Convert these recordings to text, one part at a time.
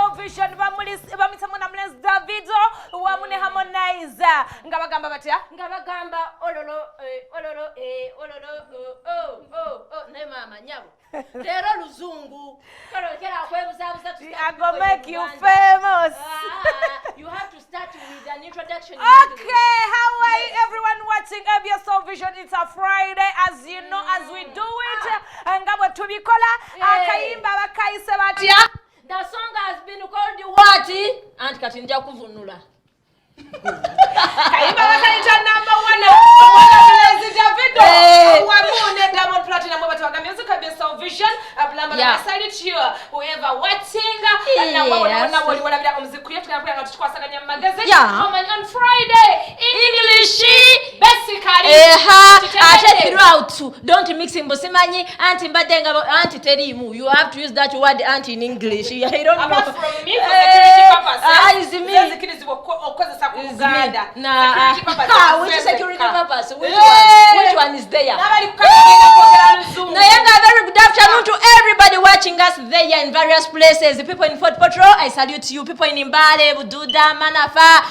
Soul Vision bamitamwe na Mlens Davido wamune Harmonize ngabagamba batya ngabagamba ololo ne mama nyabo lero luzungu kera kwebuzabuza I go make you famous. You have to start with an introduction. Okay, how are you everyone watching ABS Soul Vision? It's a Friday, as you know, as we do it. Ngabo tubikola akayimba bakaise batya. The song has been called what? And kati nja kuvunula. Kayimba bakaita number 1 Mlens Davido wamune Diamond Platinum baba music ABS Soul Vision ablamba decided to whoever watching na wabona bila muziki yetu tunapenda tukwasaganya magazeti on Friday English basically throughout don't mix simanyi anti mbadenga anti terimu you have to use that word anti in English I don't know apart from me for security purposes is me security okoza Uganda which security purpose which one is there very good afternoon to everybody watching us there in various places. The people in Fort Patrol, I salute you. People in Mbale, Bududa, Manafa,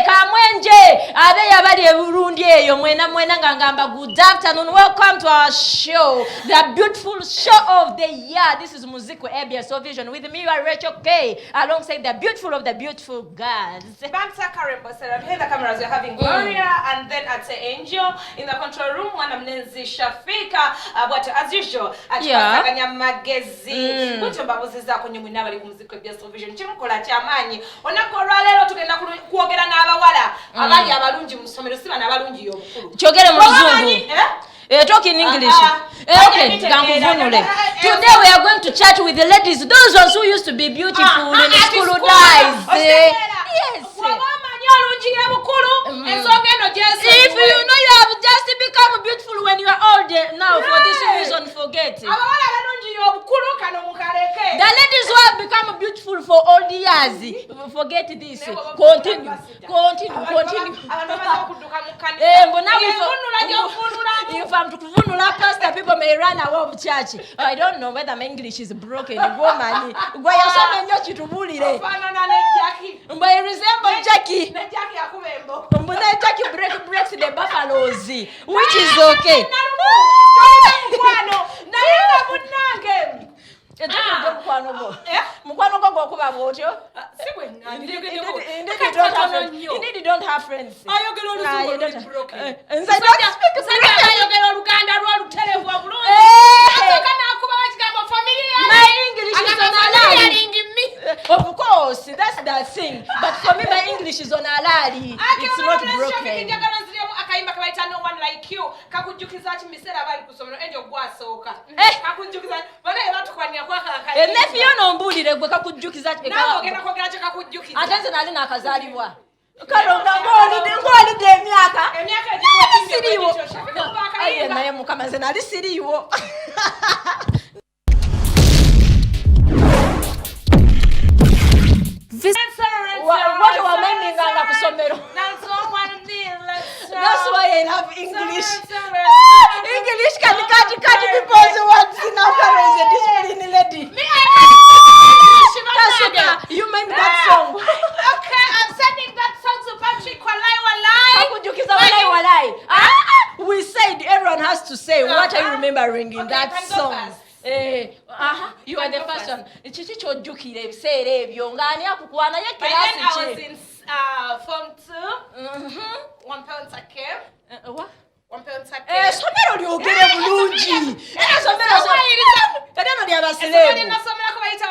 Kamwenje, abeya bali Burundi eyo mwena ngangamba. Good afternoon. Welcome to our show, the beautiful show of the year. This is Muziko ABS Soul Vision. With me, you are Rachel K, alongside the beautiful of the beautiful girls. Bamsa Karembo said, here the cameras are having Gloria and then at the Angel in the control room. One Mlenzi Shafika, but as usual, atwasaganya magazine. Kucho mbabuziza kwenye mwina bali kumuziko ABS Soul Vision. Chimukola chamanyi. Onakora lero tugenda kuogera n'abawala. Abali abalungi mu somero siba n'abalungi yobukulu. Chogere mu Luzungu. Talk in English. Okay, today we are going to chat with the ladies, those ones who used to be beautiful in the school days. Yes. If you know you have just become beautiful when you are old now, for this reason, forget it. The ladies who have become beautiful for old years, forget this. Continue. If I'm to kuvunula pastor, people may run away of church. I don't know whether my English is broken. Woman, why you so many chitubulire? But you resemble Jackie. Jackie breaks the buffaloes, which is okay. You don't have friends. My English is on halali. Of course, that's the thing. But for me, my English is on halali. It's not broken. Akaimba kabaita no one like you kakujukiza ati misera bali kusomero enjo gwasoka kakujukiza bale abantu kwanya kwa kaka nephew no mbulire gwe kakujukiza ati nawo gena kwogera ati kakujukiza atenze nali nakazalibwa kalonga ngoli de emyaka siriwo aye naye mukama ze nali siriwo what wa mimi nganga kusomero that's why I love English. English can cut people's words in our discipline lady. Me you made that song. Okay, I'm sending that song to Patrick Walai. We said everyone has to say what are you remembering in that song. You are the first one. Chichi chojukire bisere ebyo ngani akukwana ye class I was in form 2. One pound came. What? One pound came. Somero lyogere bulungi. Somero kadano lya baselebu. Somero ko bayita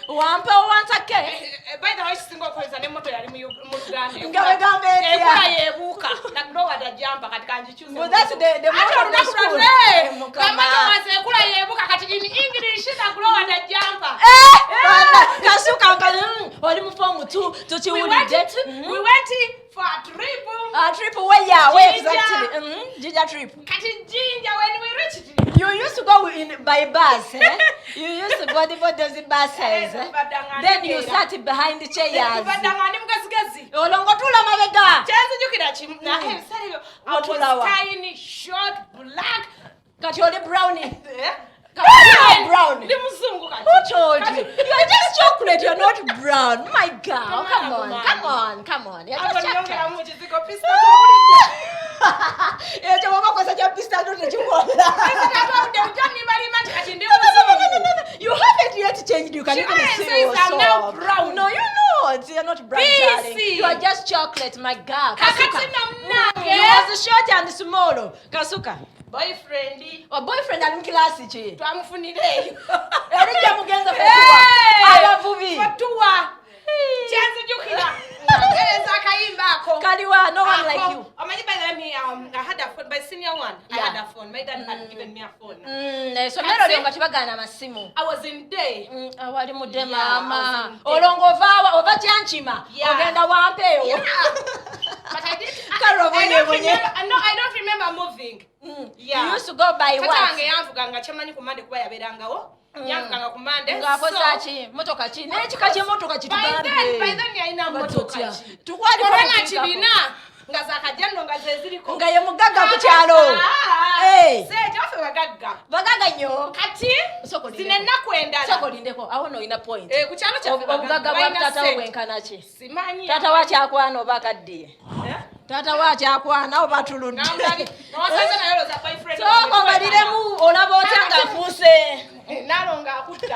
one pound cake. By the way, single koza ne moto yali mu Uganda. Ngabegambe ya yebuka. Na growa da jamba katika njichuze. Well, that's the motto of the school. Kama kula yebuka kati in English na growa da jamba. Kasuka ngani wali mu form 2 tuchiwulide. We went for a trip. A trip where exactly? Ginger trip. Kati Ginger when we reached. You used to go by bus, eh? You used to go for those buses. Then you sat behind the chairs. Olongotula mabega. I was tiny, short, black. Got your brownie. Brown. Who told you? You are just chocolate. chocolate, you're not brown. My girl, come on. You're just chocolate. You haven't yet changed. You can even see yourself. I'm now brown. No, you're not. You're not brown, darling. You are just chocolate, my girl. You was the short and the small. Kasuka. Boyfriend. Boyfriend and class chi. Twamufunireyo. Erija mugenza fetuwa. Abavubi. Fetuwa. Chanzo jukira. Ngereza kayimbako. Kaliwa, no one like you. By the I had a phone. By senior one, I had a phone. My dad had given me a phone. So mero batibagana masimu. I was in day. Awali mude mama. Olongova ova chanchima. Ogenda wampeyo. But I did. I don't remember moving. Yeah. You used to go by what? Katange yanvuganga chamanyi kumande kuba yaberangawo. Yanvuganga kumande. Ngakosa chi motoka chi. Nechika chi motoka chi tugambe. By then yaina motoka chi. Tukwali kwa chibina. Ngazaka jando ngazeziriko. Ngaye mugaga ku kyalo. Se jafe bagaga. Bagaga nyo. Kati zinenna kwendala. Soko lindeko. Awo no ina point. Ku kyalo kyafe bagaga wa tata wenkana chi. Simanyi. Tata wachi akwana obakadde. Tata wachi akwana obatulunde. Nawasanza na yolo za boyfriend. Soko baliremu olaba otanga fuse. Nalonga akutta.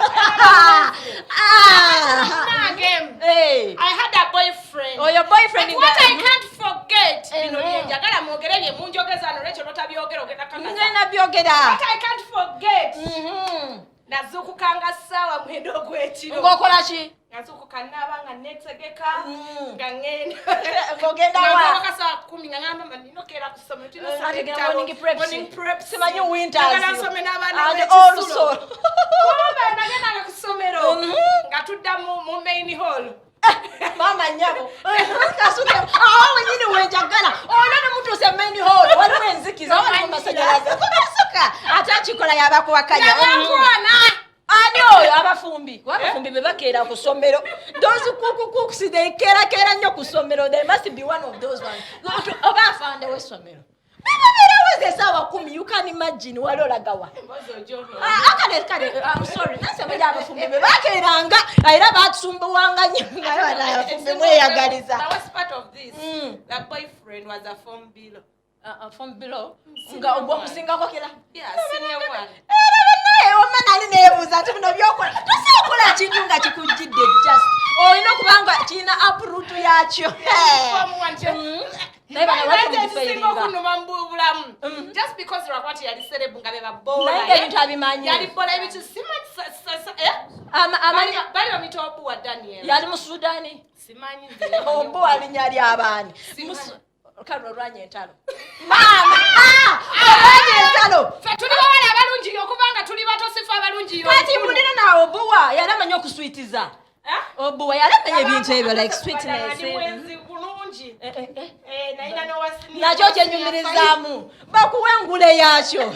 Hey. I had a boyfriend. Oh, your boyfriend in what I can't forget. Njagala mwogerere munjogeza no lecho notabyogera ogenda kanga. Ngena byogera. What I can't forget. Nazukukanga sawa mwendo gwekiro. Ngokola ki? Nazukukanaba nga netegeka. Ngangenda. Ngogenda wa. Ngakasa 10 ngangamba mandinokera kusoma tino sa morning prep. Simanyi winters. Ngala some n'abana and also. Kuba nagenda kusomero. Ngatudda mu main hall. Mama nyabo. Kasuka. Wenyini wenjagala. Olana mutu se main hall. Wali wenzikiza wali masajalaza. Kasuka. Atachikola yabako wakanya. Anyo abafumbi. Abafumbi bebakeera ku somero. Those cooks they kera nnyo ku somero. There must be one of those ones. Obafande we somero. Baba was sawa 10. You can imagine walolagawa. I'm sorry. Nasema abafumbi bebakeeranga era batsumbuwanga nnyo. Abafumbi mweyagaliza. That was part of this. That boyfriend was a form below. From below. Nga obwo musingako kila. Yeah, senior one. Omwana ali neebuuza ati bino byokola tosobola kintu nga kikujjidde just olina okubanga kirina uproot yakyo just because Rakwati yali serebu nga beba bola naye ebintu abimanyi yali bola ebitu bali bamita Obu wa Daniel yali mu Sudani simanyi Obu alinya ly'abaani Karo rwanye entalo. Mama! Rwanye entalo. Tuli bawala abalungi okubanga tuli bato sifa abalungi yo. Kati munina na Obuwa yalamanya okusweetiza. Obuwa yalamanya ebintu ebyo like sweetness. Mwenzi bulungi. Na ina no wasini. Nakyo kyenyumirizaamu. Bakuwe engule yakyo.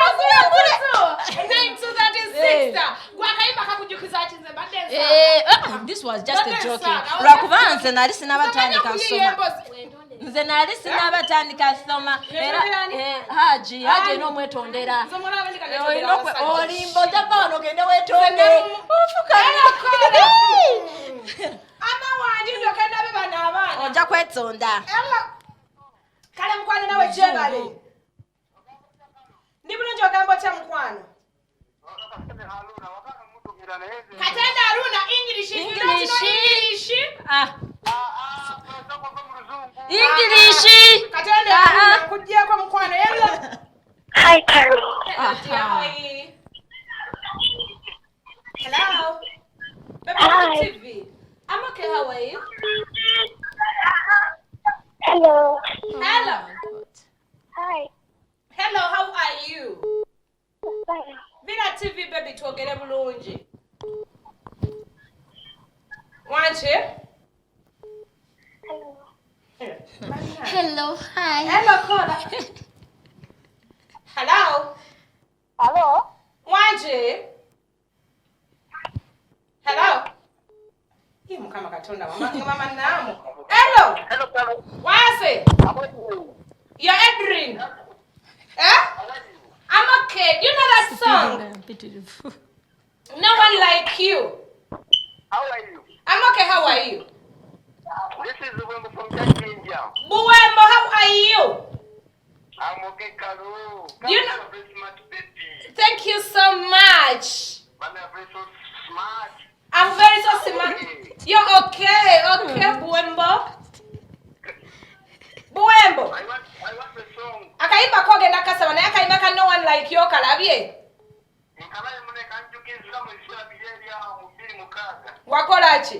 Bakuwe engule. 936. Gwakayimba kakujukiza kinze badde. This was just a joke. Lwakubanze nali sinabatandika kusoma. Nze nali sinabatandika kusoma. Haji n'omwetondera. Olimbo tabano gende wetonde. Ama wanji ndio kenda beba na abana. Oja kwetonda. Kale mkwano nawe jebale. Ndibuno njogambo cha mkwano. Katenda Haruna English. English. Katenda Haruna kujia kwa mkwano yelo. Hi Carol. Hi. Hello. Hi. TV. I'm okay, how are you? Hello. Hello. Hi. Hello, how are you? Fine. Vina TV baby tuogere bulungi. Wanche? Hello. Hello, hi. Hello, Kola. Hello. Hello. Wanche? Hello. Hii mkama katonda mama namu. Hello. Hello, Carol. Wase? You're Edrin. I'm okay. Do you know that song? No one like you. so much. Man, I'm very so smart. I'm very so smart. You're okay. Okay, Buembo. Buembo. I want the song. Akaimba koge nakasaba naye akaimba ka no one like you kalabye. Nkalaye mune kanjukizira mu isura bijeria mu 26. Wakola ki?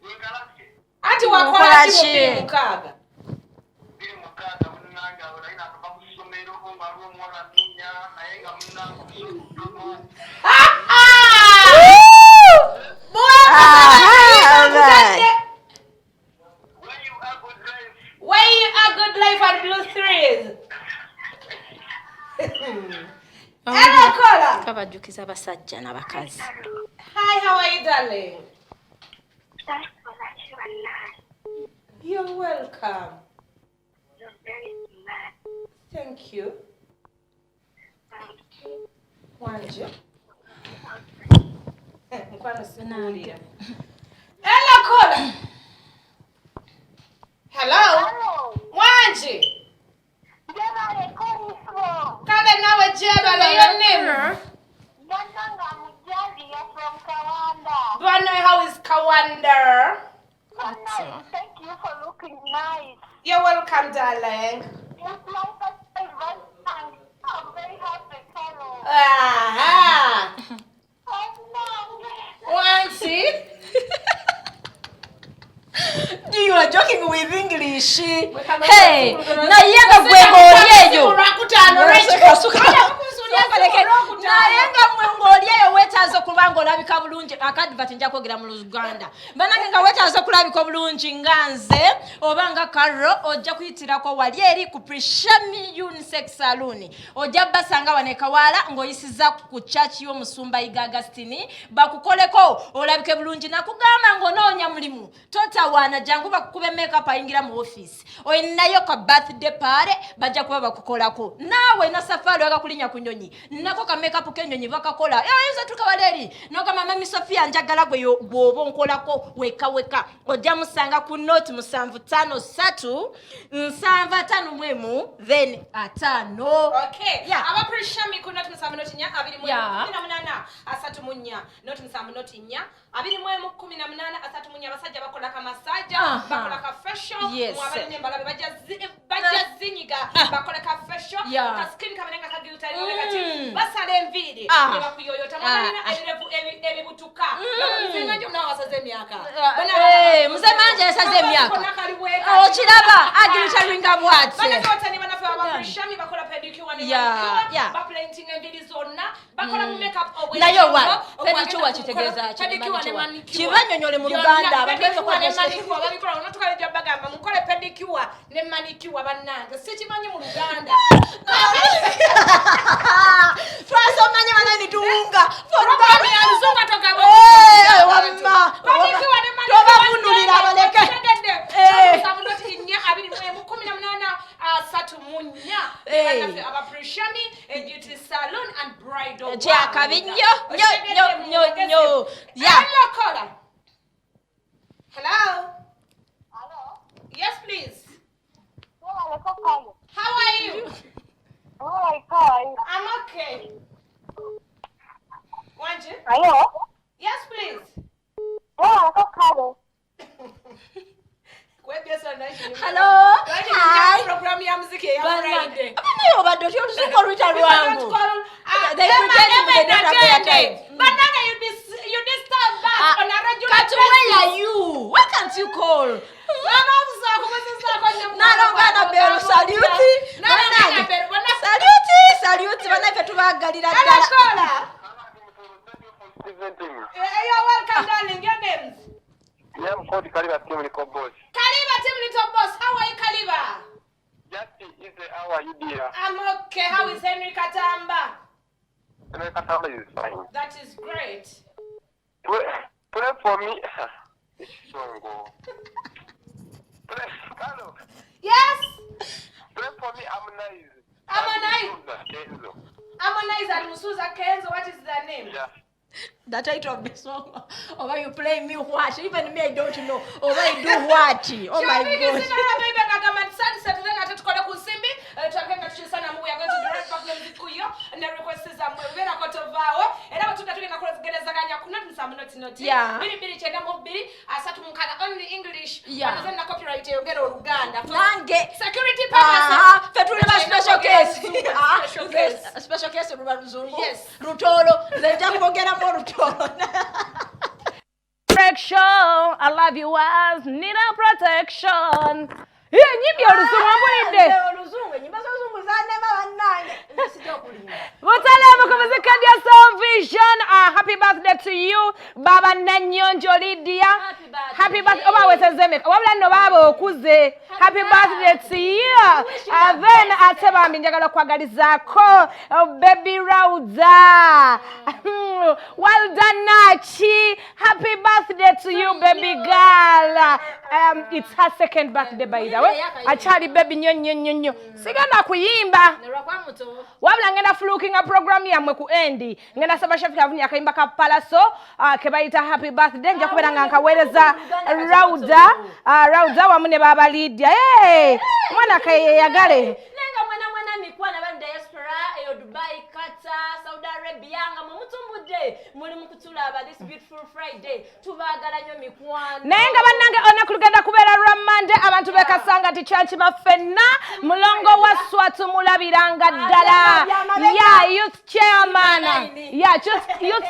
Ngalaki. Ati wakola ki mu 26? Where you are good life and blue threes. Hello, Kola. Kabajukiza basajja n'abakazi. Hi, how are you, darling? Thanks for that, you are nice. You're welcome. You're very nice. Thank you. Thank you. Wanje. Mkwano sikulia. Hello, Kola. Hello. Hello. Wanje. Jebale, call me from. Kale nawe Jebale, your name? Nyananga Mujazi, you're from Kawanda. Bwana, how is Kawanda? Nice. Thank you for looking nice. You're welcome, darling. It's my first time. I'm very happy, Carol. Aha. Oh, Wanje. You are joking with English. Hey, Hey, na yenga gwegolyeyo. Nayenga mwengolyeyo wetaaza okubanga olabika bulungi. Akadivert nja kwogera mu Luganda. Banange nga wetaaza okulabika obulungi nga nze oba nga Carol ojja kuyitirako wali eri ku Prishami Unisex Saloon. Ojja basanga wane Kawala ng'oyisiza ku church y'omusumba Iga Agustini bakukoleko olabike bulungi nakugamba ng'onoonya mulimu. Totawaana jangu bakukube makeup ayingira mu office. Oyinayo ka birthday party bajja kuba bakukolako. Naawe na safari akakulinya ku nnyonyi. Nako ka makeup k'ennyonyi bakakola. Yinza tukabaleri. Noka mama Sofia njagala gwe bw'oba onkolako weka. Ojja musanga ku note 753 755 then 5. Okay. Yeah. Aba Prishami ku note 7 abiri mu Yeah. 18 asatu munya note 7 nya abiri mu 18 asatu munya basajja bakola ka massage bakola ka facial Yes. mwabali nembala bajja zinyiga bakola ka facial Yeah. ka skin kabenga ka giltari kati basale enviri ne bakuyoyota mwana ebibutuka nzinga nyo nawo asaze emyaka Mzee Manje yasaze emyaka. Okiraba agilitaringa bwati. bana totani bana fa aba Prishami bakola pedicure ne Yeah. ba planting enviri zonna bakola mu makeup obwe Nayo wa pedicure kitegeeza kibanyonyole mu Luganda abantu babikola onotukale jabagamba mukole pedicure ne manicure bannange sikimanyi mu Luganda Franso manye manani tuunga. Programu ya Luzunga toka wamma. pedicure ne manicure Tobavunulira abaleke. Samudoti inya abiri mu 18 asatu munya aba Prishami beauty salon and bridal Kabinyo. Nyo. Yeah. Hello, caller. Hello. Hello. Yes, please. Hello. How are you? Hi. I'm okay. Want you? Hello. Yes, please. Hello. Hello. Hi. Program ya muziki ya Friday. Abanye obadde otyo olusuko luyita lwangu. They pretend they don't have their time. But now you disturb us on a regular But where are you? Why can't you call? Nalongana bero saluti. Saluti banaffe tubagalira ddala. Hello, you're welcome, darling. Your names? Yeah, I'm called Kaliba Team Little Boss. Kaliba Team Little Boss. How are you, Kaliba? Just is how are you, dear? I'm okay. How is Henry Katamba? Katamba is fine. That is great. Pray for me. Songo. Hello. Yes? Pray for me, I'm nice. Harmonize. Harmonize and Musuza Kenzo. What is their name? Yeah. The title of the song. Over you play me what? Even me I don't know. Over you do what? Oh my God. ne request zammwe lubeera ko tovaawo era batuuka tugenda kugerezaganya ku noti musanvu noti Yeah. 2292 3 only English Yeah. Wanaze na copyright eyogera Oluganda nange security purposes fe tuli ba special case Special case. special case ruba luzungu Yes. rutolo zenja kwogeramu rutolo Protection, I love you as need a protection. Yeah, nyimbi oluzungu ambulidde. oluzungu enyimba z'oluzungu zanema bannange sijja okulimba Mutalemu ku muzika ya Soul Vision. Happy birthday to you, Baba Nanyonjo Lydia. Happy birthday. Oba wesezemeka. Wabula nno baba okuze. Happy birthday to you. Then ate bambi njagala kwagalizaako baby Rauda. Well done Nachi. Happy birthday to you baby girl. It's her second birthday by the way. Achali baby nyonyo. Sigana kuyimba. nerwakwa muto Wabula ngenda flukinga program yammwe ku endi ngenda saba Shafika avunya akayimba ka Palaso ke bayita happy birthday nja kubeera nga nkaweereza Rauda wamu ne baba Lydia mwana kayeyagale nenga mwana mikwana bali diaspora eyo Dubai Qatar Saudi Arabia nga mumutumbudde muli mukutulaba this beautiful Friday tubagala nnyo mikwano naye nga bannange olunaku lugenda kubeera lwa Monday abantu bekasanga ti Churchima ffenna mulongo wa Swatu mulabiranga ddala youth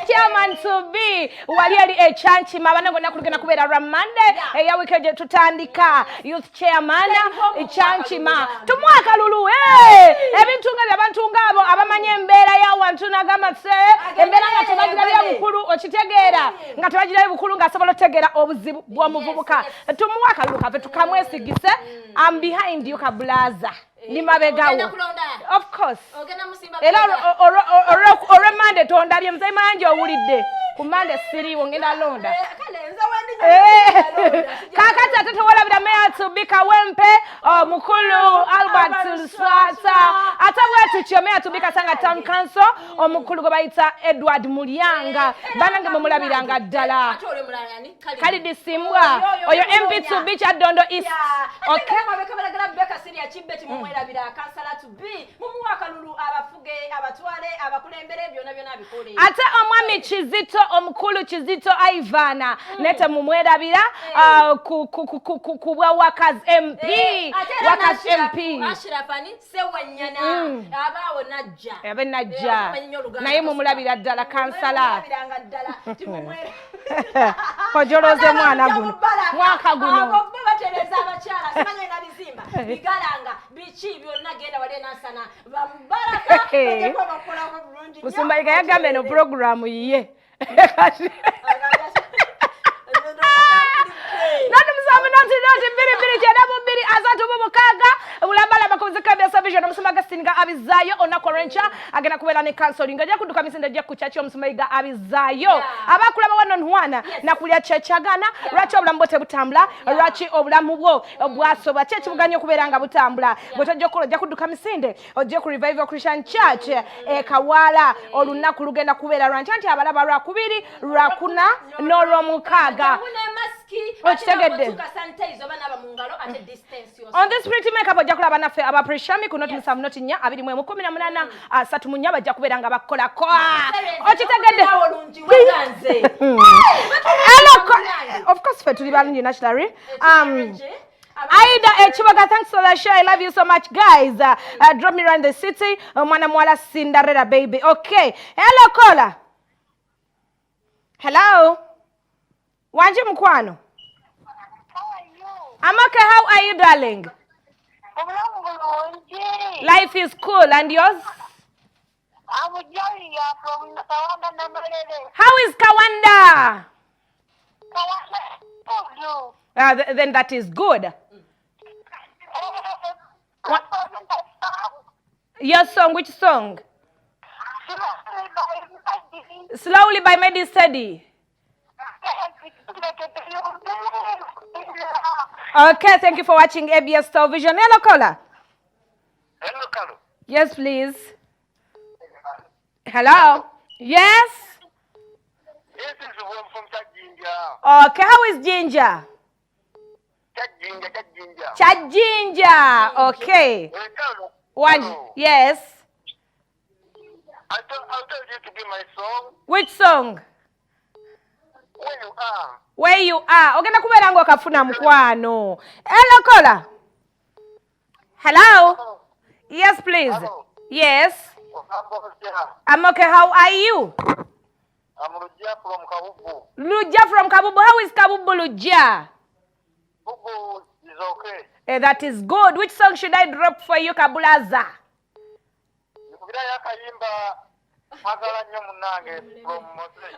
chairman to be wali eri Churchima bannange olunaku lugenda kubeera lwa Monday eya weekend gye tutandika youth chairman Churchima tumwaka lulu ebintu nga by'abantu ng'abo abamanya embeera y'awantu nagamba se embeera nga tebagirabya bukulu okitegeera nga tebagirabya bukulu ng'asobola otegeera obuzibu bw'omuvubuka tumuwa akalulu kaffe tukamwesigise I'm behind you kabulaza ni mabegawo of course ogenda musimba era olwe Monday tondabye muzayi manje owulidde ku Monday siriiwo ngenda londa kale nze wendi kakati ate tewalabira meya tubi Kawempe omukulu Albert Luswata ate bwetutyo meya tubi Kasanga Town Council omukulu gwe bayita Edward Mulyanga banange mumulabiranga ddala ate ole mulala yani Khalid Simbwa oyo MP tubi Kyaddondo East okay mabekabalagala Beka Siria Chibeti mumwerabira kansala tubi mumuwaka lulu abafuge abatwale abakulembere byonna bikole ate omwami Kizito omukulu Kizito Ivana nete mumwerabira ku bwa Wakazi MP Wakazi MP Ashrafani sewanyana abawo najja abe najja naye mumulabira ddala kansala ojoloze mwana guno mwaka guno batereza abakyala simanyi na bizimba bigalanga bichi byonna genda wale nansana bamubaraka bajeko bakola bulungi Musumbayiga yagambe no program yiye Nati musambu noti mbiri jeda mubiri azatu mumukaga ulambala bakozeka bya Vision omusumaga singa abizayo onako rencha agenda kubeera ne counseling ajja kuduka misinde ajja kuchachi omusumayiga abizayo abakulaba wano ntwana nakulya chechagana lwachi obulamu bote butambula lwachi obulamu bwo bwasoba chechi buganya okubeera nga butambula botajja okukola ajja kuduka misinde ojje ku Revival Christian Church Kawala olunaku lugenda kubeera lwanchi anti abalaba lwa kubiri lwa kuna n'olw'omukaaga okitegedde on this pretty makeup ojja kulaba naffe abapreshami ku noti musanvu noti nnya 21 3 mu nnya bajja kubeera nga bakolako okitegedde of course fe tuli balungi naturally Aida Echibaga, thanks for the show. I love you so much, guys. Drop me around the city. Mwana mwala Cinderella, baby. Okay. Hello, caller. Hello. Wanji Mkwano. How are you? I'm okay. How are you, darling? Life is cool. And yours? I'm Julia from Kawanda Namalele. How is Kawanda? Kawanda, Then that is good. What? Your song, which song? Slowly by Medi Steady. Okay, thank you for watching ABS Television. Hello, caller. Hello, Carlo. Yes, please. Hello. Yes. This is the one from Chad Ginger. Okay, how is Ginger? Chad Ginger. Okay. Carlo. One. Yes. I'll tell you to be my song. Which song? Where you are. Where you are. Ogenda kubeera nga okafuna mukwano. Hello, Kola. Hello. Yes, please. Hello. Yes. I'm I'm okay. How are you? Luja from Kabubu. Luja from Kabubu. How is Kabubu, Luja? Kabubu is okay. That is good. Which song should I drop for you, Kabulaza? Kwagala nnyo munange from Mosei.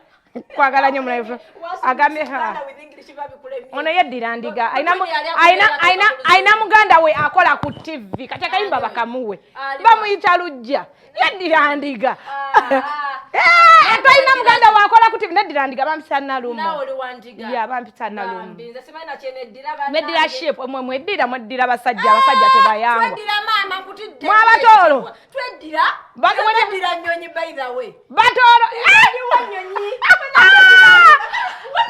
Kwagala nnyo munange. Agambe ha. Ono yeddira ndiga. Aina muganda we akola ku TV. Kati akayimba bakamuwe. Bamuyita Lujja. Yeddira ndiga. Aina muganda we akola ku TV neddira ndiga bampita Nalumu. Nawe wandiga. Ya bampita Nalumu. Nze simanyi chene ddira bana. Meddira shape mweddira basajja tebayangwa. Tweddira mama nkutidde. Mwabatoolo. Tweddira. Tweddira nnyonyi by the way. Batoolo. Nnyonyi.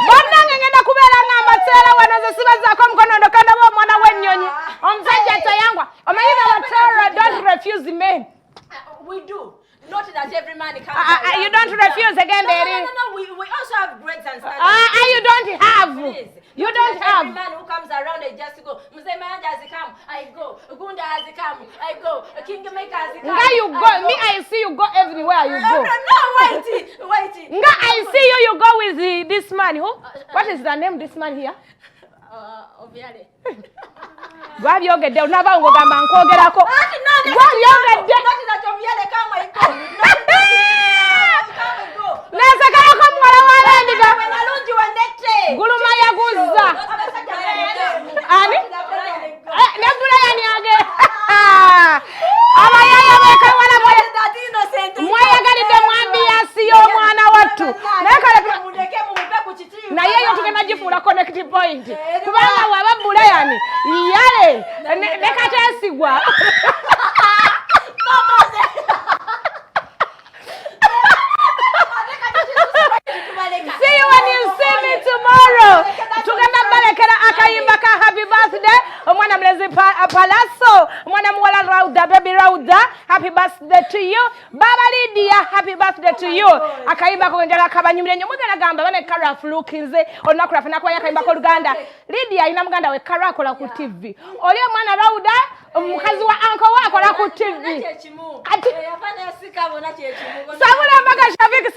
Bonna ngenda kubeera ng'amateera wano ze sibazaako omukono ndokanda omwana w'ennyonyi. Omusajja tayangwa. Omanyi Batoolo don't refuse men. We do. Not that every man comes You don't refuse again, baby. No. We also have grades and standards. You don't have. Please. You don't have. Every man who comes around and just go, Mzee Manja has come, I go. Gunda has come, I go. Kingmaker has come. Nga you go. Me, I see you go everywhere you go. No, wait. Nga I see you go with this man. Who? What is the name this man here? Obiale. Gwabyogedde onaba ngogamba nkwogerako. Gwabyogedde. Nasakalako muwala w'abendiga. Guluma yaguza. Ani? Ne Brian yage. Abayaya bekawala mwayagalidde mwambiyansi y'omwana wattu. Naye yo tugenda gifuula connect point. Kubanga waba Brian yale ne kateesigwa. See you when you see me tomorrow. Tugenda balekera akayimba ka happy birthday. Omwana mlezi Palaso. Omwana muwala Rauda, baby Rauda. Happy birthday to you. Baba Lydia, happy birthday to you. Akayimba ko njala kabanyumire nyo mugana gamba bane Kara Flukinze. Onakura fana kwa akayimba ko Luganda. Lydia ina muganda we Kara akola ku TV. Oli omwana Rauda omukazi wa uncle wa akola ku TV. Ati yafanya sikabona kyekimu. Sabula mpaka Shafiki